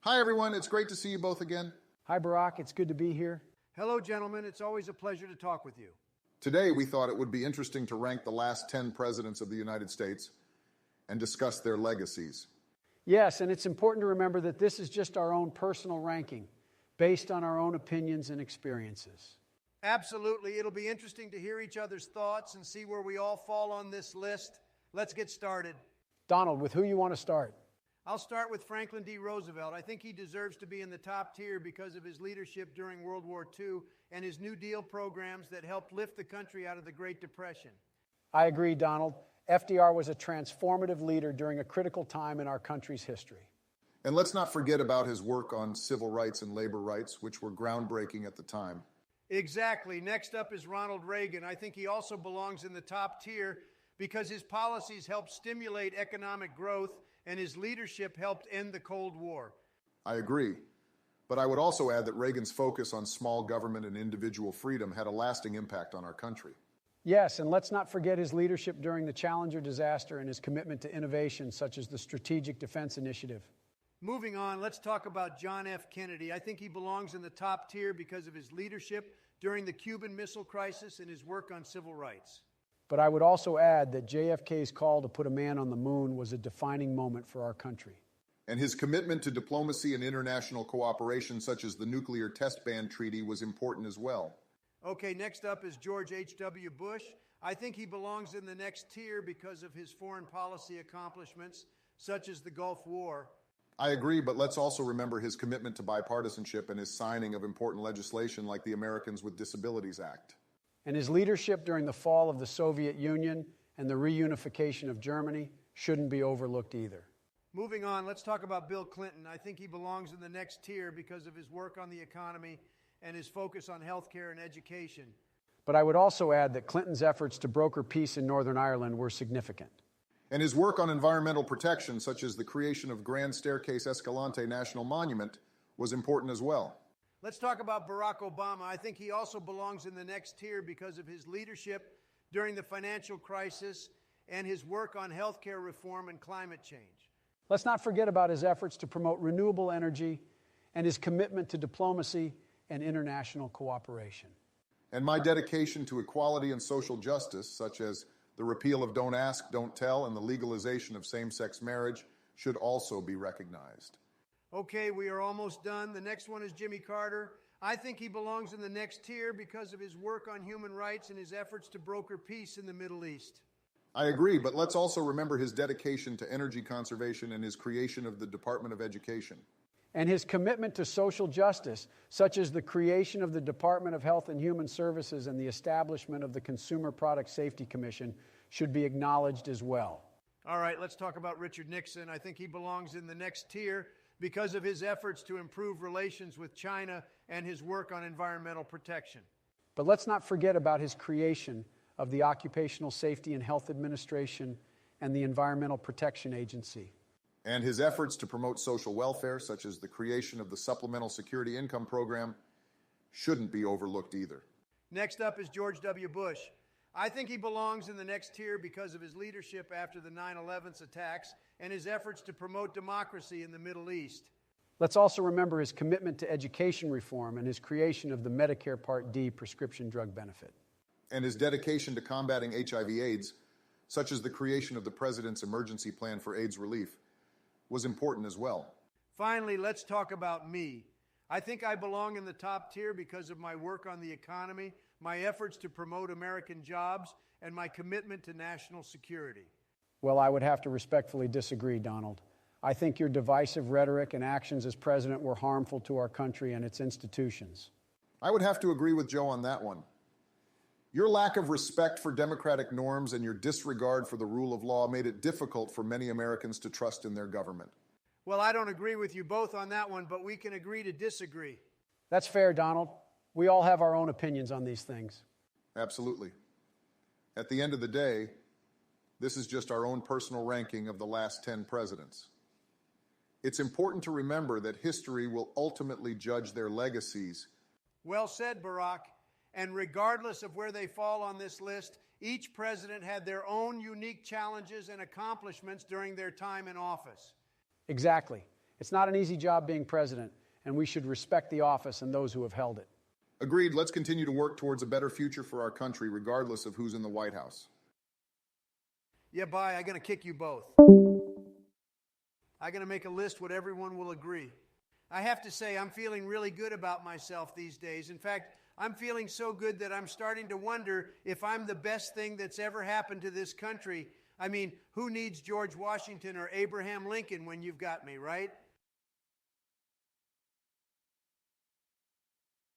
Hi, everyone. It's great to see you both again. Hi, Barack. It's good to be here. Hello, gentlemen. It's always a pleasure to talk with you. Today, we thought it would be interesting to rank the last 10 presidents of the United States and discuss their legacies. Yes, and it's important to remember that this is just our own personal ranking, based on our own opinions and experiences. Absolutely. It'll be interesting to hear each other's thoughts and see where we all fall on this list. Let's get started. Donald, with who you want to start? I'll start with Franklin D. Roosevelt. I think he deserves to be in the top tier because of his leadership during World War II and his New Deal programs that helped lift the country out of the Great Depression. I agree, Donald. FDR was a transformative leader during a critical time in our country's history. And let's not forget about his work on civil rights and labor rights, which were groundbreaking at the time. Exactly. Next up is Ronald Reagan. I think he also belongs in the top tier because his policies helped stimulate economic growth and his leadership helped end the Cold War. I agree. But I would also add that Reagan's focus on small government and individual freedom had a lasting impact on our country. Yes, and let's not forget his leadership during the Challenger disaster and his commitment to innovation, such as the Strategic Defense Initiative. Moving on, let's talk about John F. Kennedy. I think he belongs in the top tier because of his leadership during the Cuban Missile Crisis and his work on civil rights. But I would also add that JFK's call to put a man on the moon was a defining moment for our country. And his commitment to diplomacy and international cooperation, such as the Nuclear Test Ban Treaty, was important as well. Okay, next up is George H.W. Bush. I think he belongs in the next tier because of his foreign policy accomplishments, such as the Gulf War. I agree, but let's also remember his commitment to bipartisanship and his signing of important legislation like the Americans with Disabilities Act. And his leadership during the fall of the Soviet Union and the reunification of Germany shouldn't be overlooked either. Moving on, let's talk about Bill Clinton. I think he belongs in the next tier because of his work on the economy and his focus on healthcare and education. But I would also add that Clinton's efforts to broker peace in Northern Ireland were significant. And his work on environmental protection, such as the creation of Grand Staircase Escalante National Monument, was important as well. Let's talk about Barack Obama. I think he also belongs in the next tier because of his leadership during the financial crisis and his work on healthcare reform and climate change. Let's not forget about his efforts to promote renewable energy and his commitment to diplomacy and international cooperation. And my dedication to equality and social justice, such as the repeal of Don't Ask, Don't Tell, and the legalization of same-sex marriage, should also be recognized. Okay, we are almost done. The next one is Jimmy Carter. I think he belongs in the next tier because of his work on human rights and his efforts to broker peace in the Middle East. I agree, but let's also remember his dedication to energy conservation and his creation of the Department of Education. And his commitment to social justice, such as the creation of the Department of Health and Human Services and the establishment of the Consumer Product Safety Commission, should be acknowledged as well. All right, let's talk about Richard Nixon. I think he belongs in the next tier because of his efforts to improve relations with China and his work on environmental protection. But let's not forget about his creation of the Occupational Safety and Health Administration and the Environmental Protection Agency. And his efforts to promote social welfare, such as the creation of the Supplemental Security Income Program, shouldn't be overlooked either. Next up is George W. Bush. I think he belongs in the next tier because of his leadership after the 9/11 attacks and his efforts to promote democracy in the Middle East. Let's also remember his commitment to education reform and his creation of the Medicare Part D prescription drug benefit. And his dedication to combating HIV/AIDS, such as the creation of the President's Emergency Plan for AIDS Relief, was important as well. Finally, let's talk about me. I think I belong in the top tier because of my work on the economy, my efforts to promote American jobs, and my commitment to national security. Well, I would have to respectfully disagree, Donald. I think your divisive rhetoric and actions as president were harmful to our country and its institutions. I would have to agree with Joe on that one. Your lack of respect for democratic norms and your disregard for the rule of law made it difficult for many Americans to trust in their government. Well, I don't agree with you both on that one, but we can agree to disagree. That's fair, Donald. We all have our own opinions on these things. Absolutely. At the end of the day, this is just our own personal ranking of the last 10 presidents. It's important to remember that history will ultimately judge their legacies. Well said, Barack. And regardless of where they fall on this list, each president had their own unique challenges and accomplishments during their time in office. Exactly. It's not an easy job being president, and we should respect the office and those who have held it. Agreed. Let's continue to work towards a better future for our country, regardless of who's in the White House. Yeah, bye. I'm going to kick you both. I'm going to make a list what everyone will agree. I have to say, I'm feeling really good about myself these days. In fact, I'm feeling so good that I'm starting to wonder if I'm the best thing that's ever happened to this country. I mean, who needs George Washington or Abraham Lincoln when you've got me, right?